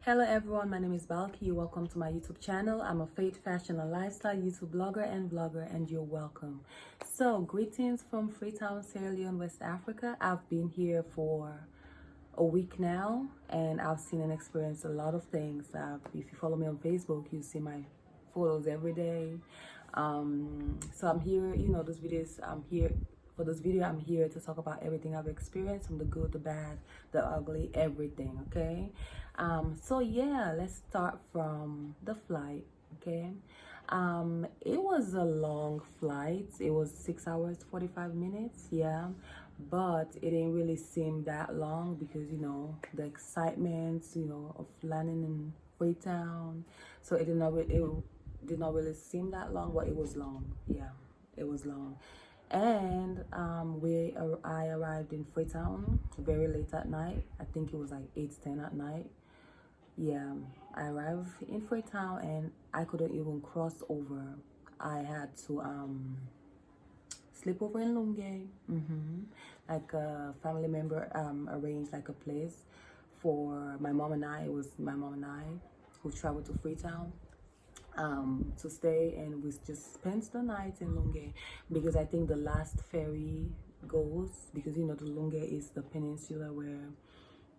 Hello everyone, my name is Balki. Welcome to my YouTube channel. I'm a faith, fashion, and lifestyle YouTube blogger and vlogger, and you're welcome. So, greetings from Freetown, Sierra Leone, West Africa. I've been here for a week now, and I've seen and experienced a lot of things. If you follow me on Facebook, you see my photos every day. So I'm here, those videos, I'm here for this video. I'm here to talk about everything I've experienced, from the good, the bad, the ugly, everything. Okay. So yeah, let's start from the flight. Okay. It was a long flight. It was 6 hours 45 minutes. Yeah, but it didn't really seem that long because the excitement of landing in Freetown. So it did not really seem that long, but it was long. Yeah, it was long. And I arrived in Freetown very late at night. I think it was like 8:10 at night. Yeah, I arrived in Freetown and I couldn't even cross over. I had to sleep over in Lunge. Like a family member arranged like a place for my mom and I. It was my mom and I who traveled to Freetown to stay, and we just spent the night in Lunge because I think the last ferry goes, because the Lunge is the peninsula where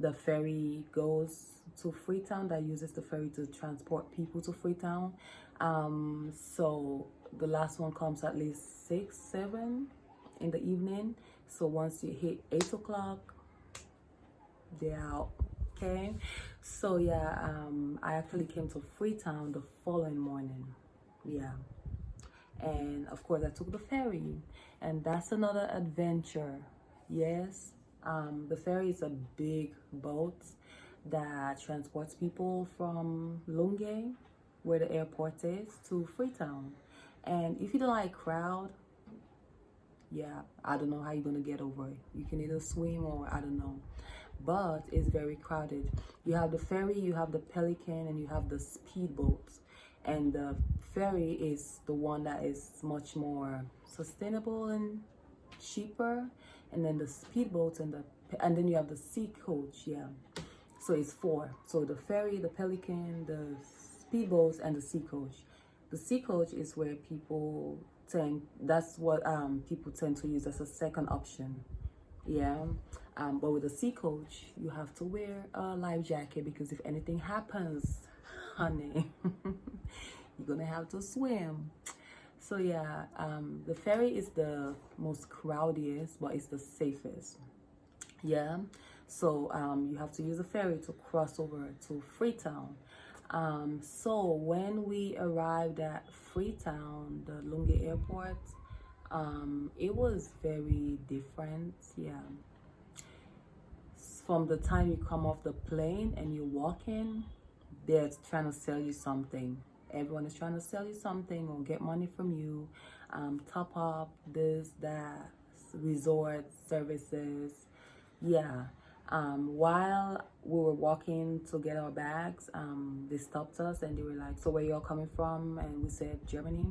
the ferry goes to Freetown, that uses the ferry to transport people to Freetown. So the last one comes at least 6-7 in the evening. So once you hit 8 o'clock, they're out. Okay, so yeah, I actually came to Freetown the following morning. Yeah, and of course I took the ferry, and that's another adventure. Yes, the ferry is a big boat that transports people from Lunge, where the airport is, to Freetown. And if you don't like crowd, yeah, I don't know how you're gonna get over it. You can either swim or I don't know, but it's very crowded. You have the ferry, you have the pelican, and you have the speedboats. And the ferry is the one that is much more sustainable and cheaper. And then the speedboats and then you have the sea coach. Yeah, so it's four. So the ferry, the pelican, the speedboats, and the sea coach. The sea coach is where people that's what people tend to use as a second option. Yeah, but with the sea coach, you have to wear a life jacket, because if anything happens, honey, you're gonna have to swim. So yeah, the ferry is the most crowdiest, but it's the safest. Yeah, so you have to use a ferry to cross over to Freetown. So when we arrived at Freetown, the Lunge airport, it was very different. Yeah, from the time you come off the plane and you walk in, they're trying to sell you something. Everyone is trying to sell you something or get money from you. Top up this, that, resort services. Yeah. While we were walking to get our bags, they stopped us and they were like, "So where y'all coming from?" And we said, "Germany."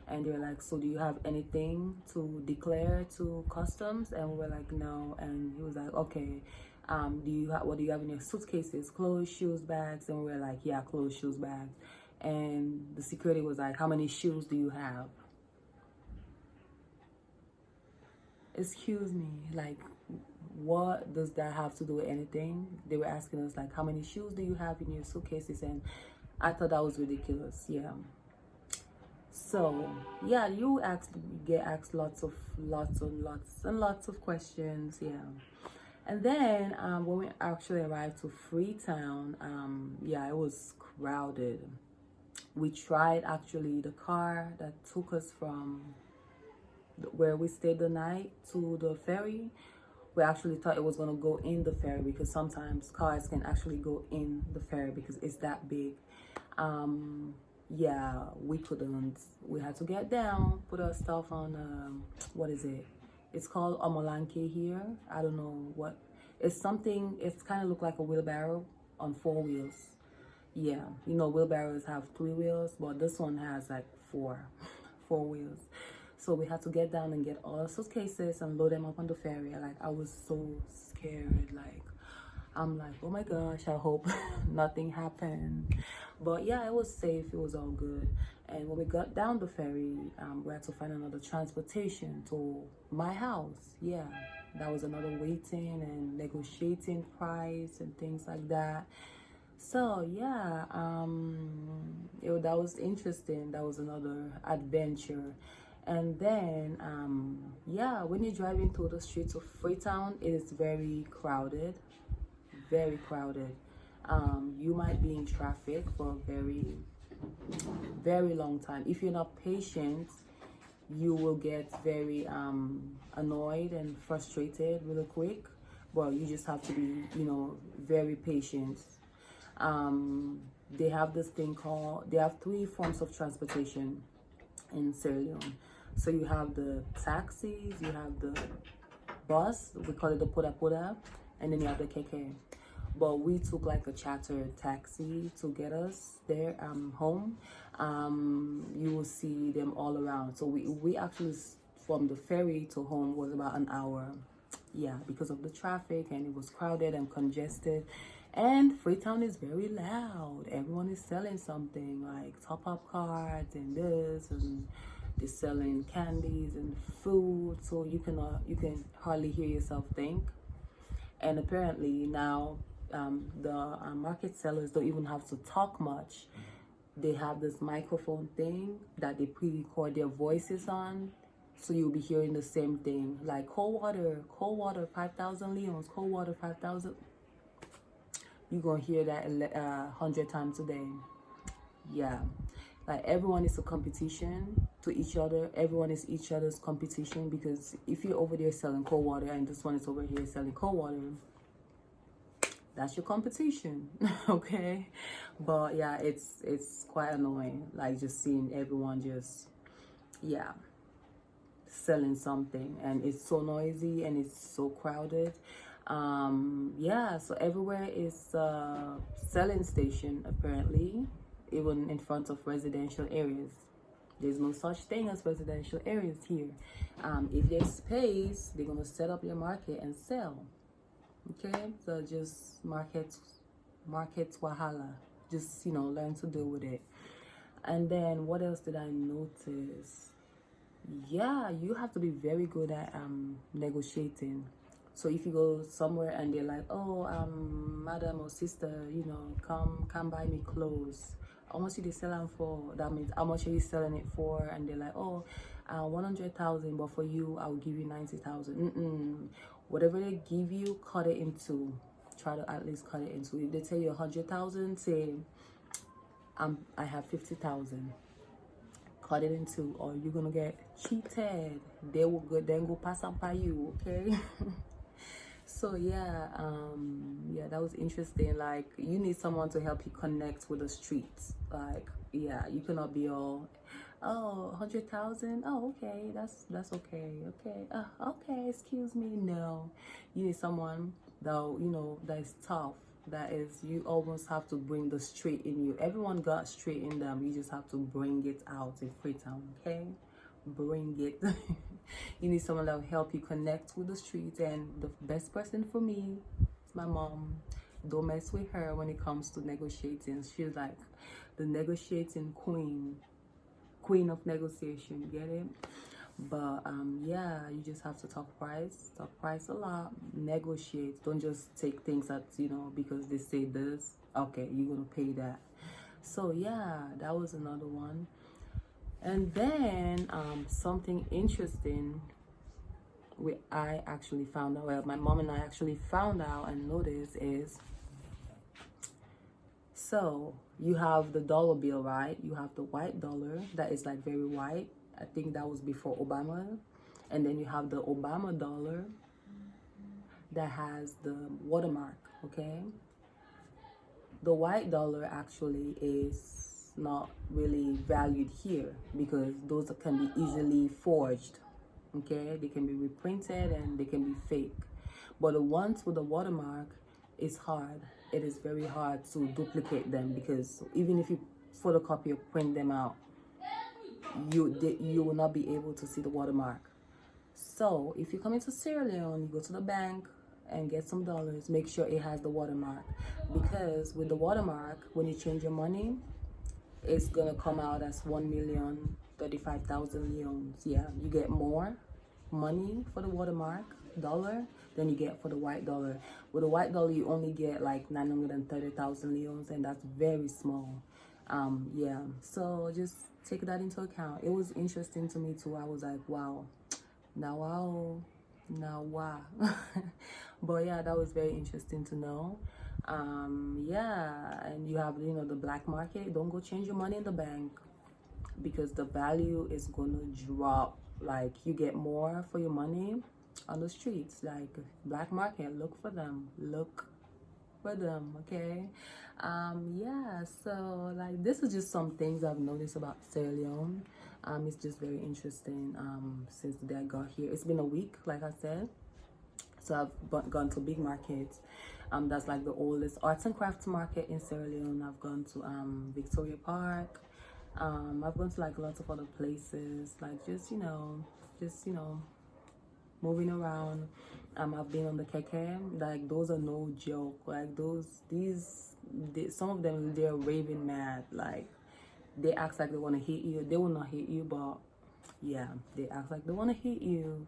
And they were like, "So do you have anything to declare to customs?" And we were like, "No." And he was like, "Okay, what do you have in your suitcases? Clothes, shoes, bags?" And we were like, "Yeah, clothes, shoes, bags." And the security was like, "How many shoes do you have?" Excuse me, like, what does that have to do with anything? They were asking us like, "How many shoes do you have in your suitcases?" And I thought that was ridiculous. Yeah. So yeah, you get asked lots and lots of questions. Yeah. And then when we actually arrived to Freetown, yeah, it was crowded. We tried actually the car that took us from where we stayed the night to the ferry. We actually thought it was going to go in the ferry, because sometimes cars can actually go in the ferry because it's that big. Yeah, we couldn't. We had to get down, put our stuff on, what is it? It's called Omolanke here. I don't know what. It's something, it's kind of look like a wheelbarrow on 4 wheels. Yeah, wheelbarrows have 3 wheels, but this one has like 4 wheels. So we had to get down and get all our suitcases and load them up on the ferry. Like, I was so scared. Like, I'm like, oh my gosh, I hope nothing happened. But yeah, it was safe, it was all good. And when we got down the ferry, we had to find another transportation to my house. Yeah, that was another waiting and negotiating price and things like that. So yeah, that was interesting. That was another adventure. And then yeah, when you're driving through the streets of Freetown, it is very crowded, very crowded. You might be in traffic for a very, very long time. If you're not patient, you will get very annoyed and frustrated really quick. Well, you just have to be, very patient. They have this thing called, they have three forms of transportation in Sierra Leone. So you have the taxis, you have the bus, we call it the Poda Poda, and then you have the KK. But we took like a charter taxi to get us there home. You will see them all around. So we actually, from the ferry to home was about an hour. Yeah, because of the traffic, and it was crowded and congested. And Freetown is very loud. Everyone is selling something like top-up cards and this, and they're selling candies and food. So you can hardly hear yourself think. And apparently now the market sellers don't even have to talk much. They have this microphone thing that they pre-record their voices on, so you'll be hearing the same thing, like cold water 5,000 leons, cold water 5,000. You're gonna hear that 100 times a day. Yeah, like everyone is a competition to each other. Everyone is each other's competition, because if you're over there selling cold water and this one is over here selling cold water, that's your competition. Okay, but yeah, it's quite annoying, like just seeing everyone just, yeah, selling something, and it's so noisy and it's so crowded. Yeah, so everywhere is a selling station apparently, even in front of residential areas. There's no such thing as residential areas here. If there's space, they're gonna set up your market and sell. Okay, so just market wahala, just learn to deal with it. And then what else did I notice? Yeah, you have to be very good at negotiating. So if you go somewhere and they're like, oh, madam or sister, come buy me clothes, how much are they selling for? That means how much are you selling it for? And they're like, oh, 100,000, but for you I'll give you 90,000. Whatever they give you, cut it into, try to at least cut it into. If they tell you 100,000, say I have 50,000, cut it into, or you're gonna get cheated. They will then go pass up by you. Okay. So yeah, yeah, that was interesting. Like, you need someone to help you connect with the streets. Like, yeah, you cannot be all, oh, 100,000, oh, okay, that's okay, okay, okay, excuse me. No, you need someone that that is tough, that is, you almost have to bring the street in you. Everyone got street in them, you just have to bring it out in Freetown. Okay, bring it. You need someone that will help you connect with the streets, and the best person for me is my mom. Don't mess with her when it comes to negotiating. She's like the negotiating queen of negotiation, get it? But yeah, you just have to talk price a lot, negotiate. Don't just take things that because they say this, okay, you're gonna pay that. So yeah, that was another one. And then something interesting I actually found out, well, my mom and I actually found out and noticed is, so you have the dollar bill, right? You have the white dollar that is like very white. I think that was before Obama. And then you have the Obama dollar that has the watermark. Okay, the white dollar actually is not really valued here, because those can be easily forged. Okay, they can be reprinted and they can be fake. But the ones with the watermark is hard. It is very hard to duplicate them, because even if you photocopy or print them out, you will not be able to see the watermark. So if you come into Sierra Leone, you go to the bank, and get some dollars. Make sure it has the watermark, because with the watermark, when you change your money, it's gonna come out as 1,035,000 leones. Yeah, you get more money for the watermark dollar than you get for the white dollar. With the white dollar, you only get like 930,000 leones, and that's very small. Yeah, so just take that into account. It was interesting to me too. I was like, wow, now wow. But yeah, that was very interesting to know. Yeah, and you have, you know, the black market. Don't go change your money in the bank, because the value is gonna drop. Like, you get more for your money on the streets. Like, black market, look for them, okay. Yeah, so like, this is just some things I've noticed about Sierra Leone. It's just very interesting. Since the day I got here, it's been a week, like I said. So I've gone to big markets. That's like the oldest arts and crafts market in Sierra Leone. I've gone to Victoria Park. I've gone to like lots of other places, like just you know, moving around. I've been on the keke. Like, those are no joke. Like, some of them, they're raving mad. Like, they act like they want to hit you. They will not hit you, but yeah, they act like they want to hit you.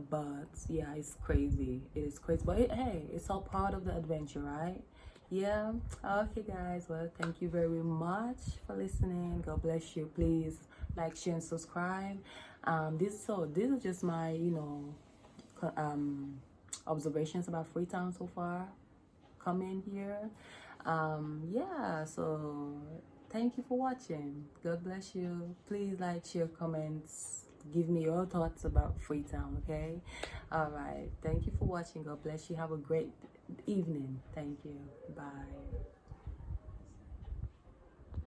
But yeah, it's crazy. It is crazy. But hey, it's all part of the adventure, right? Yeah. Okay, guys. Well, thank you very much for listening. God bless you. Please like, share, and subscribe. This is just my, you know, observations about Freetown so far. Coming here. Yeah. So thank you for watching. God bless you. Please like, share, comments. Give me your thoughts about Freetown, okay? All right. Thank you for watching. God bless you. Have a great evening. Thank you. Bye.